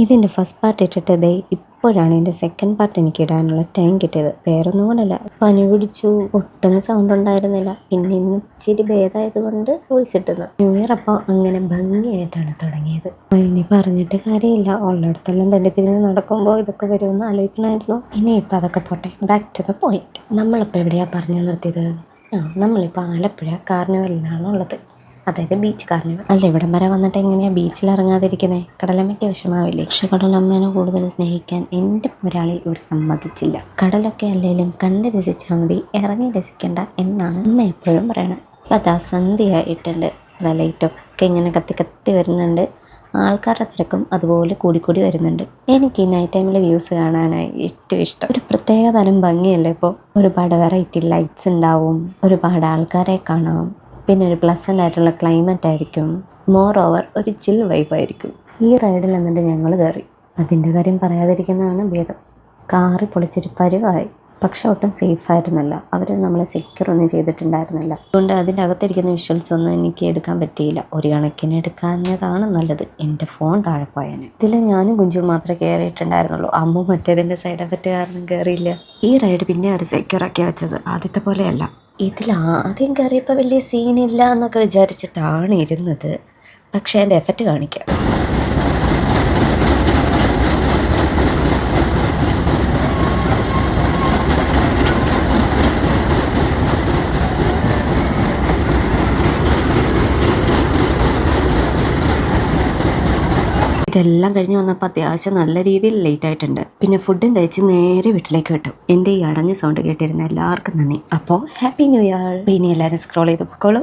ഇതിൻ്റെ first part ഇട്ടിട്ട് ദേ ഇപ്പോഴാണ് എൻ്റെ സെക്കൻഡ് പാർട്ട് എനിക്ക് ഇടാനുള്ള ടൈം കിട്ടിയത്. വേറൊന്നും കൊണ്ടല്ല, പനി പിടിച്ചു, ഒട്ടും സൗണ്ട് ഉണ്ടായിരുന്നില്ല. പിന്നെ ഇന്ന് ഇച്ചിരി ഭേദമായത് കൊണ്ട് വോയിസ് ഇട്ടത്. ന്യൂ ഇയർ അപ്പോൾ അങ്ങനെ ഭംഗിയായിട്ടാണ് തുടങ്ങിയത്. ഇനി പറഞ്ഞിട്ട് കാര്യമില്ല, ഉള്ളിടത്തെല്ലാം തണ്ടിത്തിരിഞ്ഞ് നടക്കുമ്പോൾ ഇതൊക്കെ വരുമെന്ന് ആലോചിക്കണമായിരുന്നു. ഇനിയിപ്പോൾ അതൊക്കെ പോട്ടെ, ബാക്ക് ടു ദ പോയിന്റ്. നമ്മളിപ്പോൾ എവിടെയാണ് പറഞ്ഞു നിർത്തിയത്? നമ്മളിപ്പോൾ ആലപ്പുഴ കാർണിവലിലാണ് ഉള്ളത്, അതായത് ബീച്ച് കാർണിവൽ. അല്ല, ഇവിടം വരെ വന്നിട്ട് എങ്ങനെയാണ് ബീച്ചിൽ ഇറങ്ങാതിരിക്കുന്നത്? കടലമ്മയ്ക്ക് വിഷമാവില്ലേ? പക്ഷെ കടലമ്മേനെ കൂടുതൽ സ്നേഹിക്കാൻ എൻ്റെ ഒരാളെ ഇവിടെ സമ്മതിച്ചില്ല. കടലൊക്കെ അല്ലെങ്കിലും കണ്ട് രസിച്ചാൽ മതി, ഇറങ്ങി രസിക്കണ്ട എന്നാണ് അമ്മ എപ്പോഴും പറയണത്. അപ്പം അതാ സന്ധ്യയായിട്ടുണ്ട്, അതാ ലൈറ്റൊക്കെ ഇങ്ങനെ കത്തി കത്തി വരുന്നുണ്ട്. ആൾക്കാരുടെ തിരക്കും അതുപോലെ കൂടിക്കൂടി വരുന്നുണ്ട്. എനിക്ക് ഈ നൈറ്റ് ടൈമിൽ വ്യൂസ് കാണാനായി ഏറ്റവും ഇഷ്ടം. ഒരു പ്രത്യേക തരം ഭംഗിയല്ലേ ഇപ്പോൾ. ഒരുപാട് വെറൈറ്റി ലൈറ്റ്സ് ഉണ്ടാവും, ഒരുപാട് ആൾക്കാരെ കാണാം, പിന്നെ ഒരു പ്ലസൻ്റ് ആയിട്ടുള്ള ക്ലൈമറ്റ് ആയിരിക്കും. മോർ ഓവർ ഒരു ചിൽ വൈബായിരിക്കും. ഈ റൈഡിൽ എന്നിട്ട് ഞങ്ങൾ കയറി. അതിൻ്റെ കാര്യം പറയാതിരിക്കുന്നതാണ് ഭേദം. കാറി പൊളിച്ചൊരു പരുവായി. പക്ഷെ ഒട്ടും സേഫ് ആയിരുന്നില്ല, അവർ നമ്മളെ സെക്യൂർ ഒന്നും ചെയ്തിട്ടുണ്ടായിരുന്നില്ല. അതുകൊണ്ട് അതിൻ്റെ അകത്തിരിക്കുന്ന വിഷ്വൽസ് ഒന്നും എനിക്ക് എടുക്കാൻ പറ്റിയില്ല. ഒരു കണക്കിന് എടുക്കാഞ്ഞതാണ് നല്ലത്, എൻ്റെ ഫോൺ താഴെ പോയാന്. ഇതിൽ ഞാനും കുഞ്ചും മാത്രമേ കയറിയിട്ടുണ്ടായിരുന്നുള്ളൂ. അമ്മ മറ്റേതിൻ്റെ സൈഡ് എഫക്റ്റ് കാരണം കയറിയില്ല. ഈ റൈഡ് പിന്നെ അവർ സെക്യൂർ ആക്കി വെച്ചത്, ആദ്യത്തെ പോലെയല്ല. ഇതിൽ ആദ്യം കയറിയപ്പോൾ വലിയ സീനില്ല എന്നൊക്കെ വിചാരിച്ചിട്ടാണ് ഇരുന്നത്. പക്ഷേ അതിൻ്റെ എഫക്റ്റ് കാണിക്കാം. ഇതെല്ലാം കഴിഞ്ഞ് വന്നപ്പോൾ അത്യാവശ്യം നല്ല രീതിയിൽ ലേറ്റ് ആയിട്ടുണ്ട്. പിന്നെ ഫുഡും കഴിച്ച് നേരെ വീട്ടിലേക്ക് വിട്ടു. എൻ്റെ ഈ അടഞ്ഞ സൗണ്ട് കേട്ടിരുന്ന എല്ലാവർക്കും നന്ദി. അപ്പോൾ ഹാപ്പി ന്യൂ ഇയർ. ഇനി എല്ലാവരും സ്ക്രോൾ ചെയ്ത് പൊക്കോളൂ.